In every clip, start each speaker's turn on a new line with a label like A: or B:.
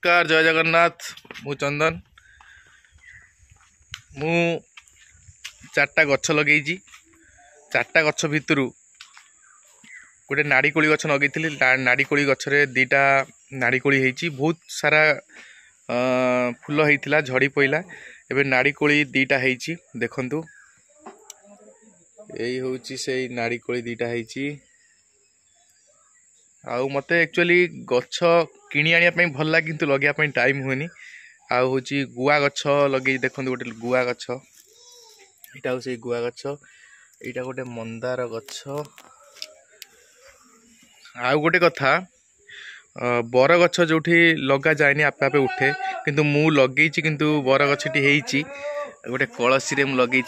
A: नमस्कार जय जगन्नाथ मु चंदन मु चार्टा गछ लगे चार्टा गछ भितर गोटे नाड़ीकोली गछ लगे नाड़ीकोली गछरे दीटा नाड़ीकोली होती बहुत सारा फूल होता झड़ी पड़ा एवं नाड़ीकोली दीटा होती देखंतु यही हूँ से नाड़ीकोली दीटा होती आउ मते एक्चुअली गछ किणी आनिया भल लगे किंतु लगे टाइम हुए आउ हूँ गुआ गछ लगे देखो गोटे गुआ गछ यहाँ से गुआ गछ यहाँ गोटे मंदार गछ आउ गोटे कथा बर गछ जो लगा जाए आपे आपे उठे किंतु मु लगे किंतु बर गछटी होती गोटे कलसी रे लगे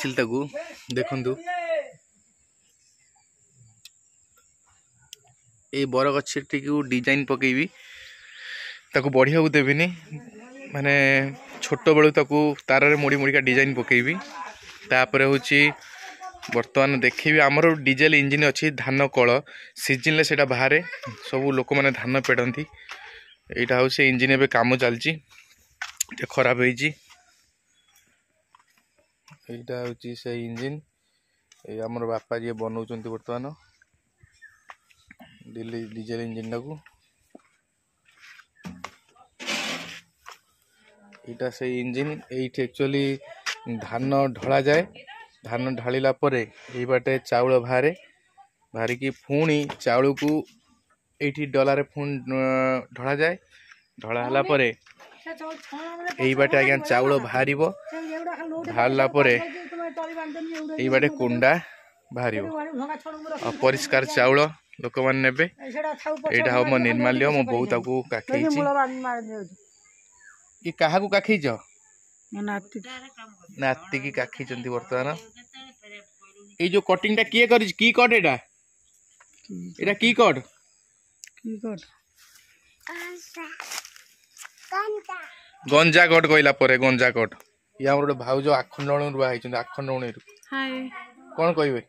A: देखु ये बर गछटी को डिजाइन पकेबी ताकू बढ़िया को देविनी माने छोट बेलू ताकू तार मोड़ी मोड़िका डिजाइन पकेबी तापर हूँ बर्तमान देखी आमर डीजेल इंजिन अच्छी धान कल सीजन से बाहर सब लोक मैंने धान पेड़ती यहाँ हूँ से इंजिन एवं कम चलती खराब होती यहाँ हूँ से इंजिन ये आमर बापा जी बनाऊँ बर्तमान डीजेल इंजिन टाकू यहाँ से इंजिन ये एक्चुअली धान ढला जाए धान ढाला ये बाटे चाउल बाहर बाहरिकी पुणी चाउल को ये डलारे पुणी ढला जाए ढला यही बाटे आज्ञा चाउल बाहर बाहरला ये बाटे कुंडा बाहर परिष्कार चाउल लोक मैंने ने यहाँ हम मो निर्माल्य मो बहुत काखी ये क्या काखी नाती की काखी बर्तमान ये जो कटिंग टा किए कर की कट एटा की कट गंजा कट कहला परे गंजा कट या गोटे भाउज आखंडणी बाहर आखंडणी कौन कहे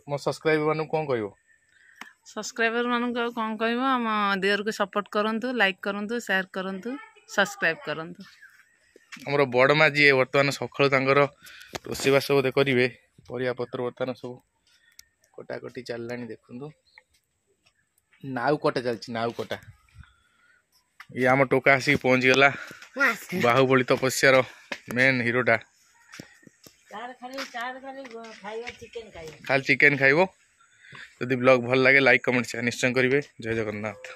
A: मो सब्सक्राइबर मान कौन कह
B: सब्सक्राइबर मान कौन कह आम देवर को सपोर्ट करूँ लाइक करूँ शेयर करूँ सब्सक्राइब करूँ
A: आमर बड़मा जी बर्तमान सकाल रोषेबास बोधे करेंगे परिया पत्र बर्तमान सब कटाकटी चलला देखु नाउ कटा चलती नाउ कटा ये आम टोका आसिक पहुँची गला बाहुबली तपस्यार मेन हिरोटा खाली चिकेन खाइबो। यदि ब्लॉग भल लगे लाइक कमेंट निश्चय करेंगे। जय जगन्नाथ।